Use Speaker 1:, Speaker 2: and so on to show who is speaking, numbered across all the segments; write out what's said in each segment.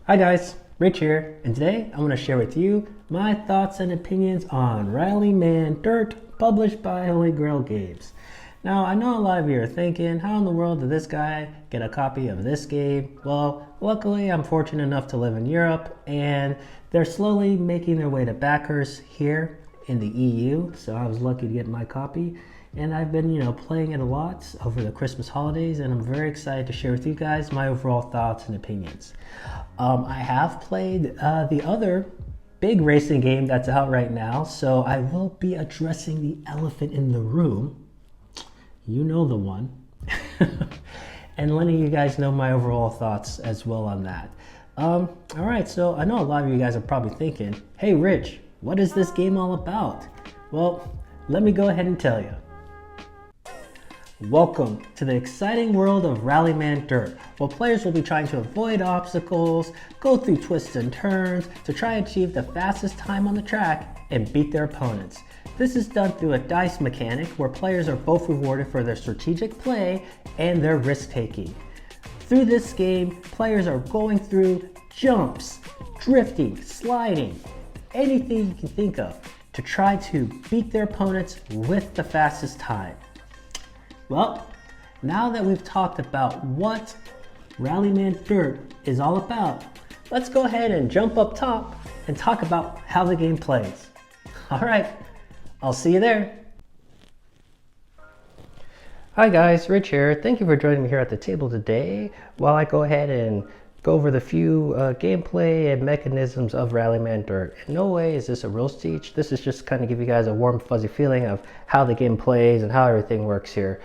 Speaker 1: Hi guys, Rich here, and today I want to share with you my thoughts and opinions on Rallyman Dirt, published by Holy Grail Games. Now, I know a lot of you are thinking, how in the world did this guy get a copy of this game? Well, luckily I'm fortunate enough to live in Europe, and they're slowly making their way to backers here in the EU, so I was lucky to get my copy. And I've been, playing it a lot over the Christmas holidays, and I'm very excited to share with you guys my overall thoughts and opinions. I have played the other big racing game that's out right now, so I will be addressing the elephant in the room. You know the one. And letting you guys know my overall thoughts as well on that. All right, so I know a lot of you guys are probably thinking, hey Rich, what is this game all about? Well, let me go ahead and tell you. Welcome to the exciting world of Rallyman Dirt, where players will be trying to avoid obstacles, go through twists and turns to try and achieve the fastest time on the track and beat their opponents. This is done through a dice mechanic where players are both rewarded for their strategic play and their risk taking. Through this game, players are going through jumps, drifting, sliding, anything you can think of to try to beat their opponents with the fastest time. Well, now that we've talked about what Rallyman Dirt is all about, let's go ahead and jump up top and talk about how the game plays. All right, I'll see you there. Hi guys, Rich here. Thank you for joining me here at the table today while I go ahead and go over the few gameplay and mechanisms of Rallyman Dirt. In no way is this a rules teach. This is just kind of give you guys a warm fuzzy feeling of how the game plays and how everything works here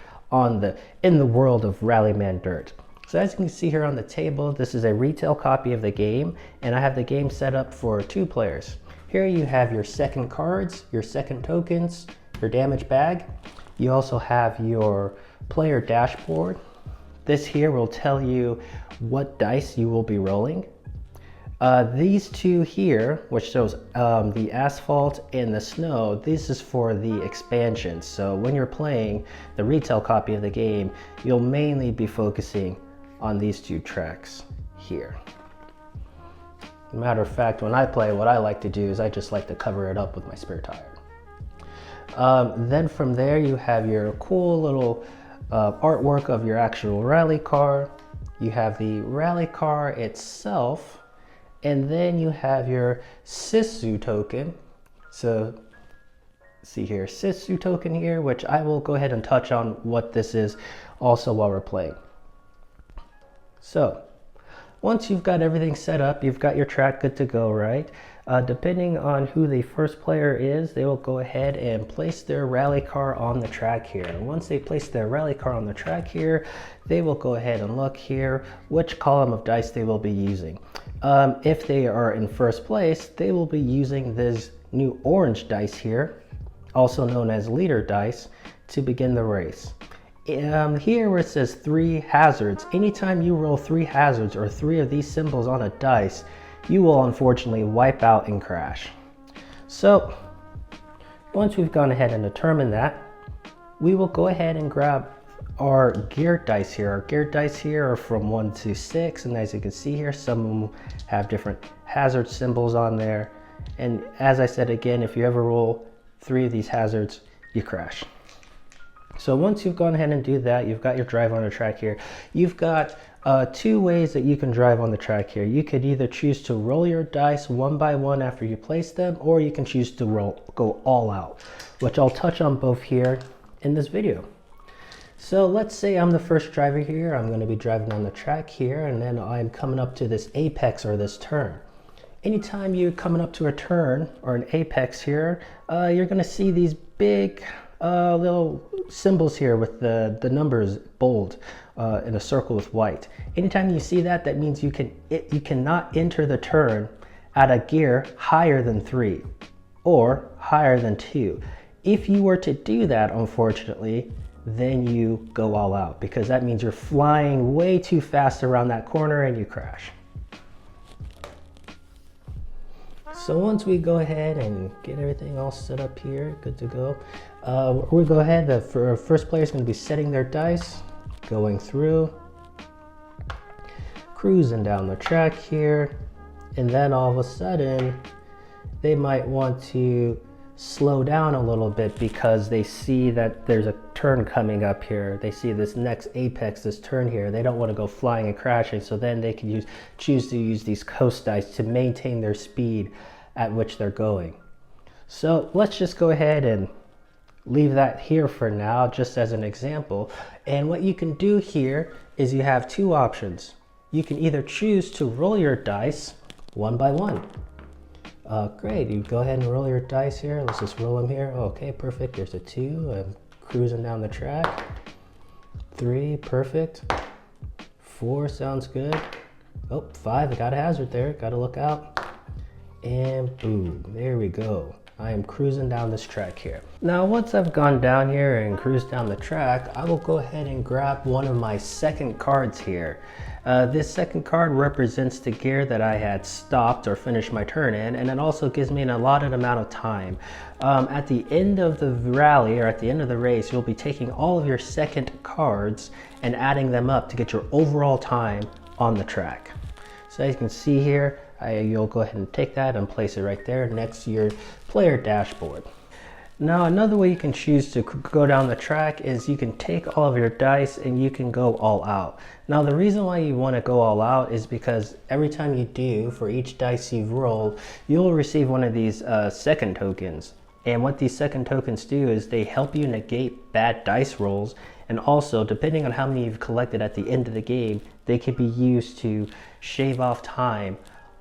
Speaker 1: in the world of Rallyman Dirt. So as you can see here on the table, this is a retail copy of the game, and I have the game set up for 2 players. Here you have your second cards, your second tokens, your damage bag. You also have your player dashboard. This here will tell you what dice you will be rolling. These 2 here, which shows the asphalt and the snow, this is for the expansion. So when you're playing the retail copy of the game, you'll mainly be focusing on these 2 tracks here. Matter of fact, when I play, what I like to do is I just like to cover it up with my spare tire. Then from there you have your cool little artwork of your actual rally car. You have the rally car itself, and then you have your Sisu token. So see here, Sisu token here, which I will go ahead and touch on what this is also while we're playing. So once you've got everything set up, you've got your track good to go, right? Depending on who the first player is, they will go ahead and place their rally car on the track here. And once they place their rally car on the track here, they will go ahead and look here which column of dice they will be using. If they are in first place, they will be using this new orange dice here, also known as leader dice, to begin the race. Here where it says 3 hazards, anytime you roll 3 hazards or 3 of these symbols on a dice, you will unfortunately wipe out and crash. So once we've gone ahead and determined that, we will go ahead and grab our gear dice here. Our gear dice here are from 1 to 6, and as you can see here, some of them have different hazard symbols on there. And as I said again, if you ever roll 3 of these hazards, you crash. So once you've gone ahead and do that, you've got your drive on the track here. You've got 2 ways that you can drive on the track here. You could either choose to roll your dice one by one after you place them, or you can choose to go all out, which I'll touch on both here in this video. So let's say I'm the first driver here. I'm going to be driving on the track here, and then I'm coming up to this apex or this turn. Anytime you're coming up to a turn or an apex here, you're going to see these big little symbols here with the numbers bold in a circle with white. Anytime you see that, that means you cannot enter the turn at a gear higher than 3 or higher than 2. If you were to do that, unfortunately, then you go all out, because that means you're flying way too fast around that corner and you crash. So once we go ahead and get everything all set up here, good to go, we'll go ahead, the first player is going to be setting their dice, going through, cruising down the track here. and then all of a sudden they might want to slow down a little bit because they see that there's a turn coming up here. They see this next apex, this turn here. They don't want to go flying and crashing, so then they can choose to use these coast dice to maintain their speed at which they're going. So let's just go ahead and leave that here for now, just as an example. And what you can do here is you have two options. You can either choose to roll your dice one by one. Great, you go ahead and roll your dice here. Let's just roll them here. Okay, perfect. There's a 2. I'm cruising down the track. 3, perfect. 4 sounds good. Oh, 5, I got a hazard there. Got to look out. And boom, there we go. I am cruising down this track here. Now, once I've gone down here and cruised down the track, I will go ahead and grab one of my second cards here. This second card represents the gear that I had stopped or finished my turn in, and it also gives me an allotted amount of time. At the end of the rally, or at the end of the race, you'll be taking all of your second cards and adding them up to get your overall time on the track. So as you can see here, you'll go ahead and take that and place it right there next to your player dashboard. Now, another way you can choose to go down the track is you can take all of your dice and you can go all out. Now, the reason why you want to go all out is because every time you do, for each dice you've rolled, you'll receive one of these second tokens. And what these second tokens do is they help you negate bad dice rolls, and also, depending on how many you've collected at the end of the game, they can be used to shave off time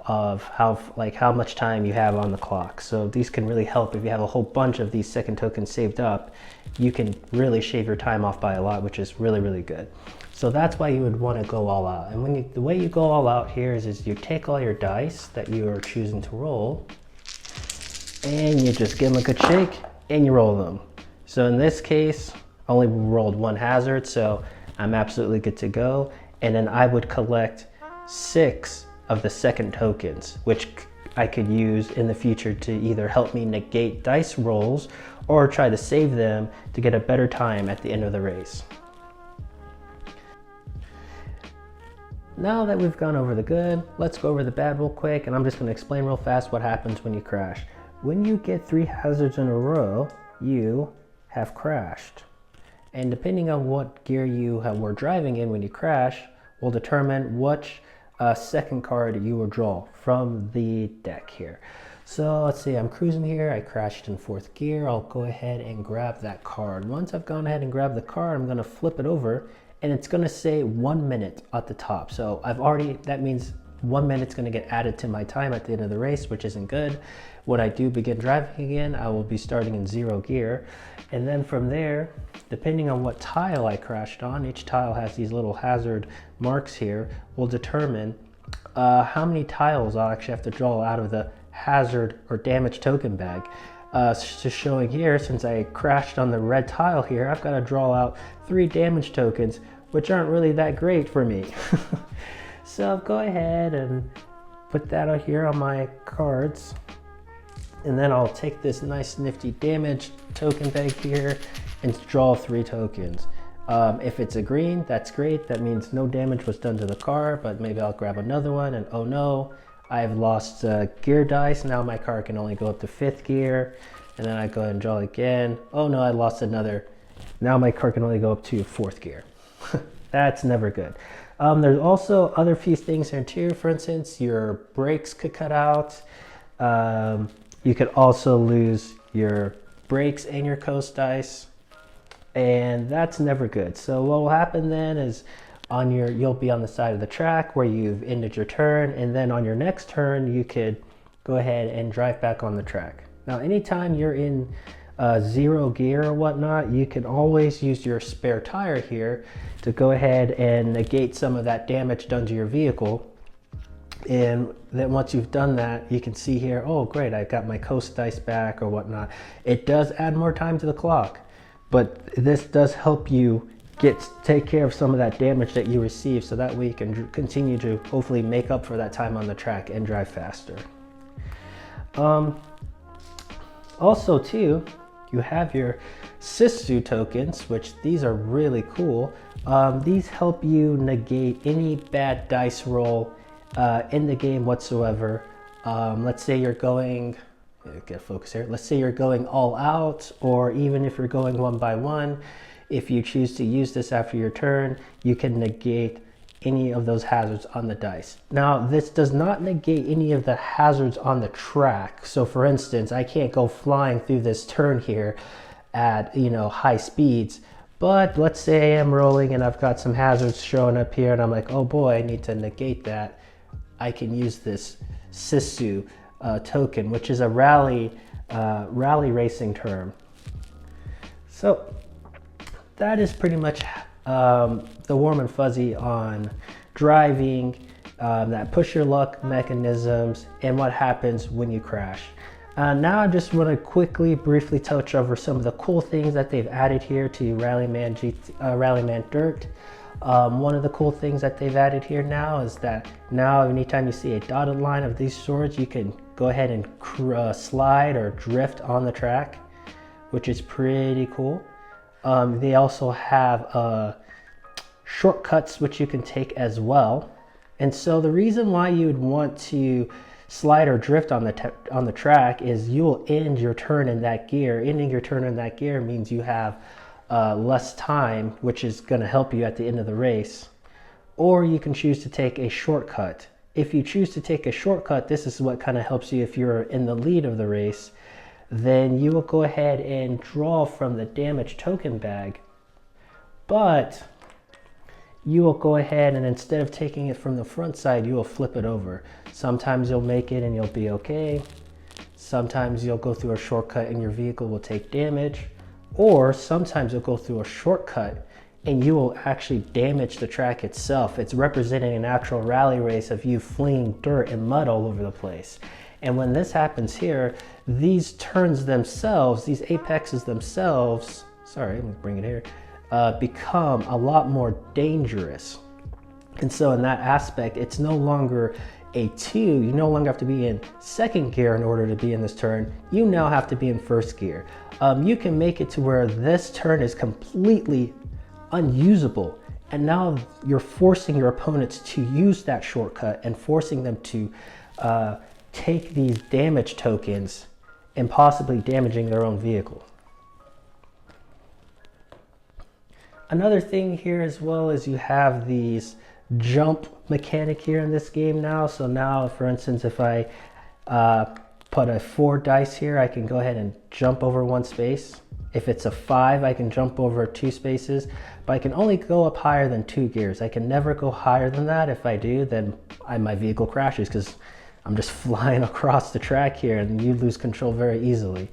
Speaker 1: of how much time you have on the clock. So these can really help. If you have a whole bunch of these second tokens saved up, you can really shave your time off by a lot, which is really, really good. So that's why you would want to go all out. And the way you go all out here is you take all your dice that you are choosing to roll, and you just give them a good shake and you roll them. So in this case, I only rolled 1 hazard, so I'm absolutely good to go. And then I would collect 6 of the second tokens, which I could use in the future to either help me negate dice rolls or try to save them to get a better time at the end of the race. Now that we've gone over the good, let's go over the bad real quick, and I'm just going to explain real fast what happens when you crash. When you get 3 hazards in a row, you have crashed. And depending on what gear you were driving in when you crash will determine which second card you will draw from the deck here. So let's see, I'm cruising here, I crashed in 4th gear. I'll go ahead and grab that card. Once I've gone ahead and grabbed the card, I'm going to flip it over, and it's going to say 1 minute at the top. So that means 1 minute's going to get added to my time at the end of the race, which isn't good. When I do begin driving again, I will be starting in 0 gear. And then from there, depending on what tile I crashed on, each tile has these little hazard marks here, will determine how many tiles I'll actually have to draw out of the hazard or damage token bag. So showing here, since I crashed on the red tile here, I've got to draw out 3 damage tokens, which aren't really that great for me. So go ahead and put that out here on my cards. And then I'll take this nice nifty damage token bag here and draw 3 tokens. If it's a green, that's great. That means no damage was done to the car, but maybe I'll grab another one and oh no, I've lost gear dice. Now my car can only go up to 5th gear. And then I go ahead and draw again. Oh no, I lost another. Now my car can only go up to 4th gear. That's never good. There's also other few things here too. For instance, your brakes could cut out. You could also lose your brakes and your coast dice, and that's never good. So what will happen then is you'll be on the side of the track where you've ended your turn, and then on your next turn you could go ahead and drive back on the track. Now anytime you're in 0 gear or whatnot, you can always use your spare tire here to go ahead and negate some of that damage done to your vehicle. And then once you've done that, you can see here, oh great, I got my coast dice back or whatnot. It does add more time to the clock, but this does help you take care of some of that damage that you received, so that way you can continue to hopefully make up for that time on the track and drive faster. Also too, you have your Sisu tokens, which these are really cool. These help you negate any bad dice roll in the game whatsoever. Let's say you're going, get focus here. Let's say you're going all out, or even if you're going one by one, if you choose to use this after your turn, you can negate any of those hazards on the dice. Now, this does not negate any of the hazards on the track. So for instance, I can't go flying through this turn here at, high speeds. But let's say I'm rolling and I've got some hazards showing up here and I'm like, oh boy, I need to negate that. I can use this Sisu token, which is a rally racing term. So that is pretty much the warm and fuzzy on driving, that push your luck mechanisms, and what happens when you crash. Now I just want to briefly touch over some of the cool things that they've added here to Rallyman Dirt. One of the cool things that they've added here now is that now anytime you see a dotted line of these swords, you can go ahead and slide or drift on the track, which is pretty cool. They also have shortcuts which you can take as well. And so the reason why you would want to slide or drift on the track is you will end your turn in that gear. Ending your turn in that gear means you have less time, which is going to help you at the end of the race. Or you can choose to take a shortcut. If you choose to take a shortcut, this is what kind of helps you if you're in the lead of the race. Then you will go ahead and draw from the damage token bag. But you will go ahead and instead of taking it from the front side, you will flip it over. Sometimes you'll make it and you'll be okay. Sometimes you'll go through a shortcut and your vehicle will take damage. Or sometimes you'll go through a shortcut and you will actually damage the track itself. It's representing an actual rally race of you flinging dirt and mud all over the place. And when this happens here, these turns themselves, these apexes themselves, sorry, let me bring it here, become a lot more dangerous. And so in that aspect, it's no longer a 2. You no longer have to be in second gear in order to be in this turn. You now have to be in first gear. You can make it to where this turn is completely unusable. And now you're forcing your opponents to use that shortcut and forcing them to take these damage tokens and possibly damaging their own vehicle. Another thing here as well is you have these jump mechanic here in this game now. So now, for instance, if I put a 4 dice here, I can go ahead and jump over 1 space. If it's a 5, I can jump over 2 spaces, but I can only go up higher than 2 gears. I can never go higher than that. If I do, then my vehicle crashes because I'm just flying across the track here and you lose control very easily.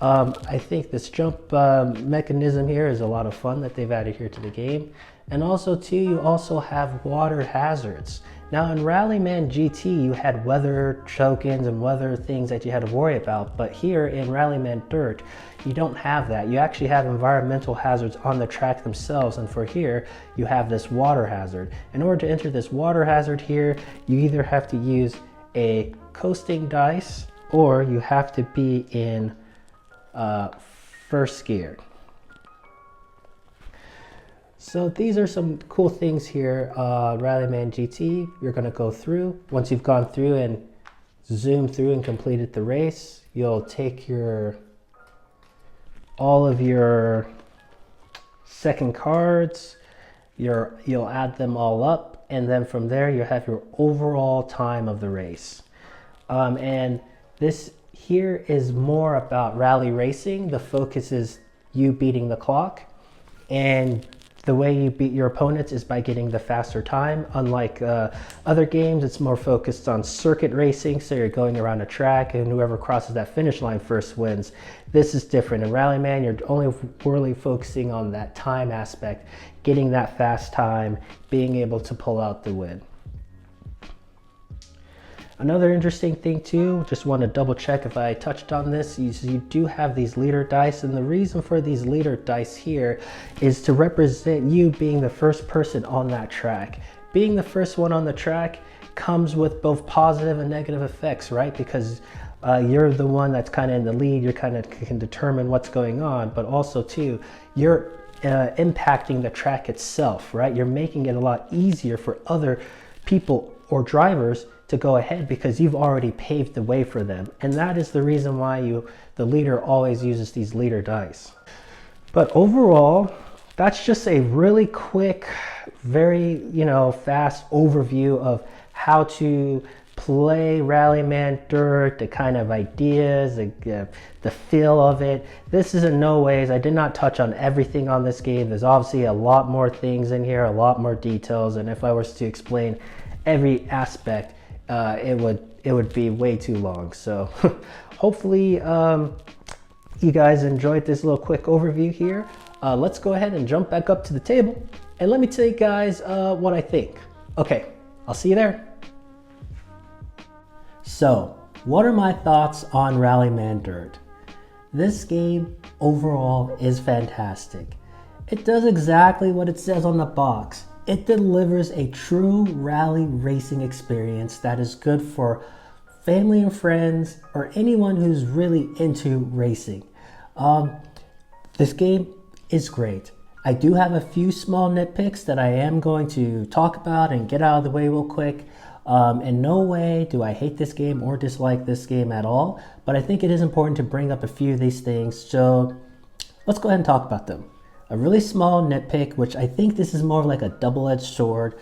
Speaker 1: I think this jump mechanism here is a lot of fun that they've added here to the game. And also too, you also have water hazards. Now in Rallyman GT, you had weather tokens and weather things that you had to worry about. But here in Rallyman Dirt, you don't have that. You actually have environmental hazards on the track themselves. And for here, you have this water hazard. In order to enter this water hazard here, you either have to use a coasting dice or you have to be in first gear. So these are some cool things here. Rallyman GT, you're going to go through. Once you've gone through and zoomed through and completed the race, you'll take all of your second cards, you'll add them all up, and then from there you have your overall time of the race. And this here is more about rally racing. The focus is you beating the clock, and the way you beat your opponents is by getting the faster time. Unlike other games, it's more focused on circuit racing, so you're going around a track and whoever crosses that finish line first wins. This is different. In Rallyman, you're only really focusing on that time aspect, getting that fast time, being able to pull out the win. Another interesting thing too, just want to double check if I touched on this, is you do have these leader dice, and the reason for these leader dice here is to represent you being the first person on that track. Being the first one on the track comes with both positive and negative effects, right? Because you're the one that's kind of in the lead, you kind of can determine what's going on, but also too, you're impacting the track itself, right? You're making it a lot easier for other people or drivers to go ahead because you've already paved the way for them. And that is the reason why the leader always uses these leader dice. But overall, that's just a really quick, very, fast overview of how to play Rallyman Dirt, the kind of ideas, the feel of it. This is in no ways, I did not touch on everything on this game. There's obviously a lot more things in here, a lot more details, and if I was to explain every aspect, it would be way too long. So hopefully you guys enjoyed this little quick overview here. Let's go ahead and jump back up to the table and let me tell you guys what I think. Okay, I'll see you there. So, what are my thoughts on Rallyman Dirt? This game overall is fantastic. It does exactly what it says on the box. It delivers a true rally racing experience that is good for family and friends or anyone who's really into racing. This game is great. I do have a few small nitpicks that I am going to talk about and get out of the way real quick. In no way do I hate this game or dislike this game at all, but I think it is important to bring up a few of these things. So let's go ahead and talk about them. A really small nitpick, which I think this is more like a double-edged sword,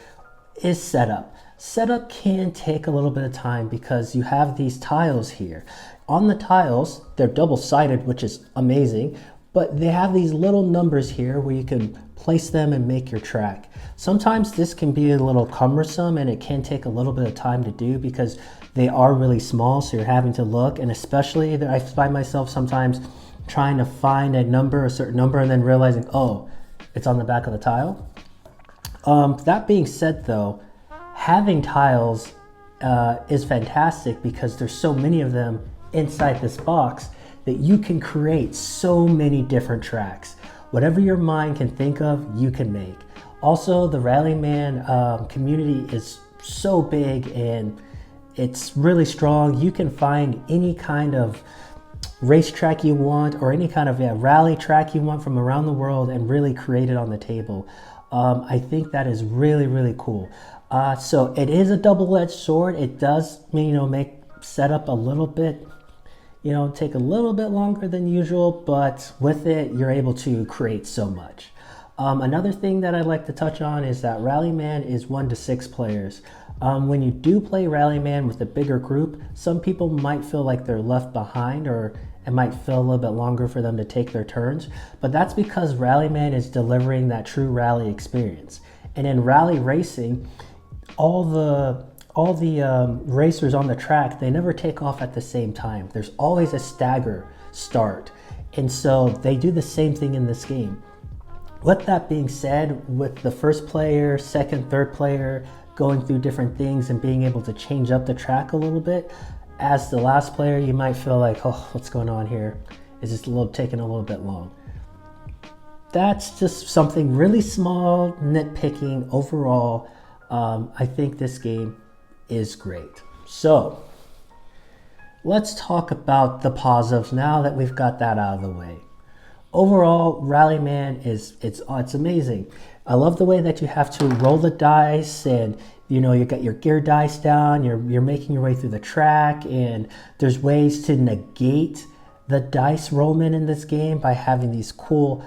Speaker 1: is setup. Setup can take a little bit of time because you have these tiles here. On the tiles, they're double-sided, which is amazing, but they have these little numbers here where you can place them and make your track. Sometimes this can be a little cumbersome and it can take a little bit of time to do because they are really small, so you're having to look, and especially I find myself sometimes trying to find a certain number and then realizing, oh, it's on the back of the tile. That being said though, having tiles is fantastic because there's so many of them inside this box that you can create so many different tracks. Whatever your mind can think of, you can make. Also, the Rallyman community is so big and it's really strong. You can find any kind of racetrack you want or any kind of rally track you want from around the world and really create it on the table. I think that is really, really cool. So it is a double-edged sword. It does, make setup a little bit, take a little bit longer than usual, but with it, you're able to create so much. Another thing that I'd like to touch on is that Rallyman is 1 to 6 players. When you do play Rallyman with a bigger group, some people might feel like they're left behind or it might feel a little bit longer for them to take their turns, but that's because Rallyman is delivering that true rally experience. And in rally racing, all the racers on the track, they never take off at the same time. There's always a stagger start. And so they do the same thing in this game. With that being said, with the first player, second, third player going through different things and being able to change up the track a little bit, as the last player, you might feel like, oh, what's going on here? Is this taking a little bit long? That's just something really small, nitpicking. Overall, I think this game is great. So let's talk about the positives now that we've got that out of the way. Overall, Rallyman it's amazing. I love the way that you have to roll the dice and you got your gear dice down, you're making your way through the track, and there's ways to negate the dice rollman in this game by having these cool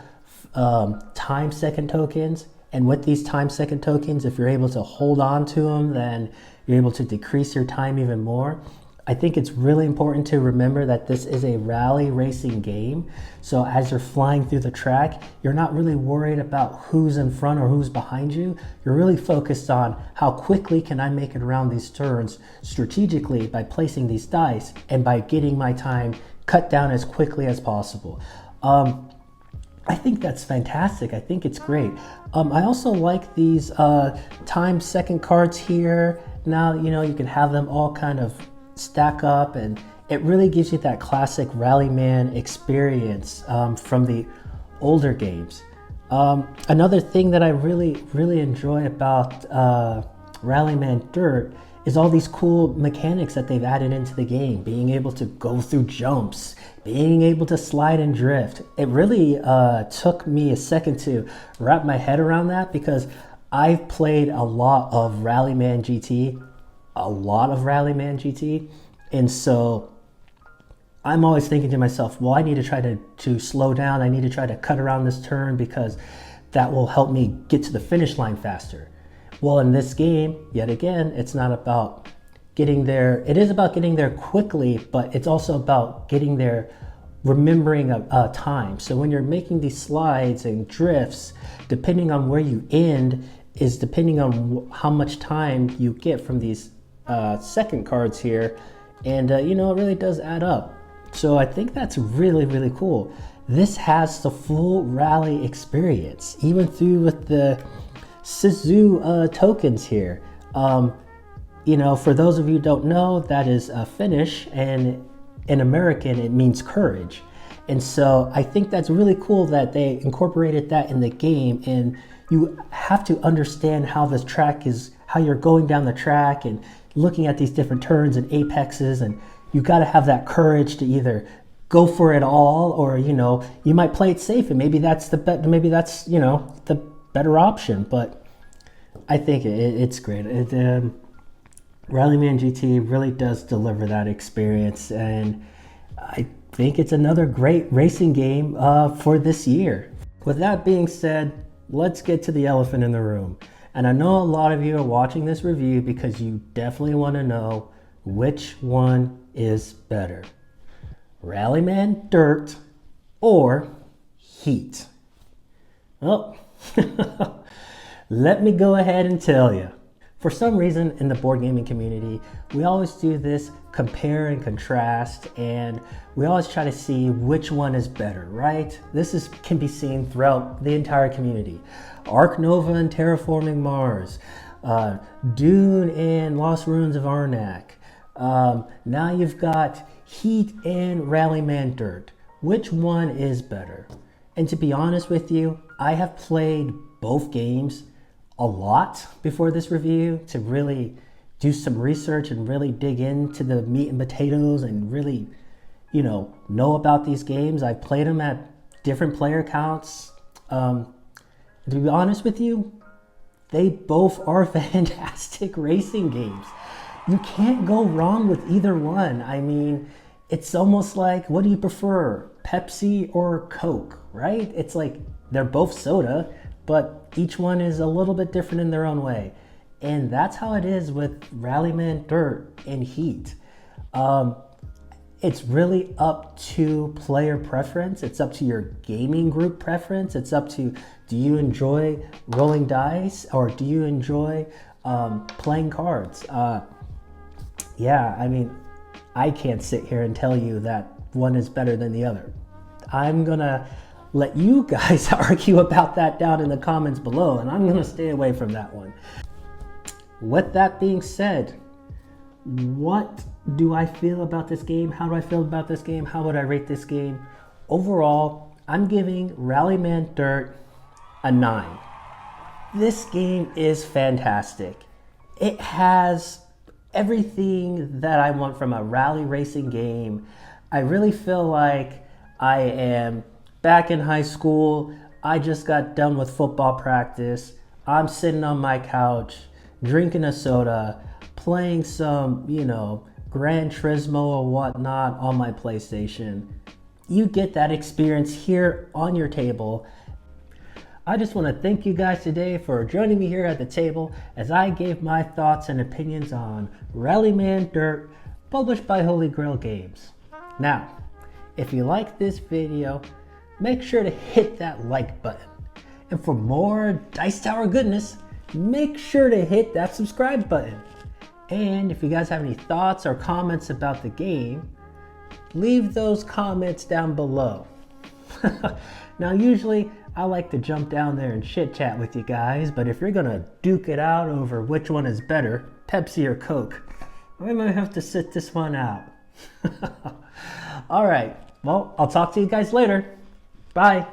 Speaker 1: time second tokens. And with these time second tokens, if you're able to hold on to them, then you're able to decrease your time even more. I think it's really important to remember that this is a rally racing game. So as you're flying through the track, you're not really worried about who's in front or who's behind you. You're really focused on how quickly can I make it around these turns strategically by placing these dice and by getting my time cut down as quickly as possible. I think that's fantastic. I think it's great. I also like these time second cards here. Now, you can have them all kind of stack up, and it really gives you that classic Rallyman experience from the older games. Another thing that I really, really enjoy about Rallyman Dirt is all these cool mechanics that they've added into the game. Being able to go through jumps, being able to slide and drift. It really took me a second to wrap my head around that because I've played a lot of Rallyman GT a lot of Rallyman GT. And so I'm always thinking to myself, well, I need to try to slow down. I need to try to cut around this turn because that will help me get to the finish line faster. Well, in this game, yet again, it's not about getting there. It is about getting there quickly, but it's also about getting there remembering a time. So when you're making these slides and drifts, depending on where you end is depending on how much time you get from these second cards here. And you know, it really does add up. So I think that's really, really cool. This has the full rally experience, even through with the Sisu tokens here. You know, for those of you who don't know, that is a Finnish, and in American it means courage. And so I think that's really cool that they incorporated that in the game, and you have to understand how this track is, how you're going down the track and looking at these different turns and apexes, and you got to have that courage to either go for it all, or you know, you might play it safe, and maybe that's maybe that's, you know, the better option. But I think it's great. Rallyman GT really does deliver that experience, and I think it's another great racing game for this year. With that being said, let's get to the elephant in the room. And I know a lot of you are watching this review because you definitely want to know which one is better, Rallyman Dirt or Heat. Well, let me go ahead and tell you. For some reason in the board gaming community, we always do this compare and contrast, and we always try to see which one is better, right? This can be seen throughout the entire community. Ark Nova and Terraforming Mars, Dune and Lost Ruins of Arnak. Now you've got Heat and Rallyman Dirt. Which one is better? And to be honest with you, I have played both games a lot before this review to really do some research and really dig into the meat and potatoes and really, you know about these games. I've played them at different player counts. To be honest with you, they both are fantastic racing games. You can't go wrong with either one. I mean, it's almost like, what do you prefer, Pepsi or Coke, right? It's like they're both soda, but each one is a little bit different in their own way. And that's how it is with Rallyman Dirt and Heat. It's really up to player preference. It's up to your gaming group preference. It's up to, do you enjoy rolling dice or do you enjoy playing cards? Yeah, I mean, I can't sit here and tell you that one is better than the other. I'm gonna let you guys argue about that down in the comments below, and I'm gonna stay away from that one. With that being said, what do I feel about this game? How do I feel about this game? How would I rate this game? Overall, I'm giving Rallyman Dirt a 9. This game is fantastic. It has everything that I want from a rally racing game. I really feel like I am back in high school. I just got done with football practice. I'm sitting on my couch, drinking a soda, playing some, you know, Gran Turismo or whatnot on my PlayStation. You get that experience here on your table. I just want to thank you guys today for joining me here at the table as I gave my thoughts and opinions on Rallyman Dirt, published by Holy Grail Games. Now, if you like this video, make sure to hit that like button. And for more Dice Tower goodness, make sure to hit that subscribe button. And if you guys have any thoughts or comments about the game, leave those comments down below. Now, usually I like to jump down there and chit chat with you guys, but if you're gonna duke it out over which one is better, Pepsi or Coke, I might have to sit this one out. All right, well, I'll talk to you guys later. Bye.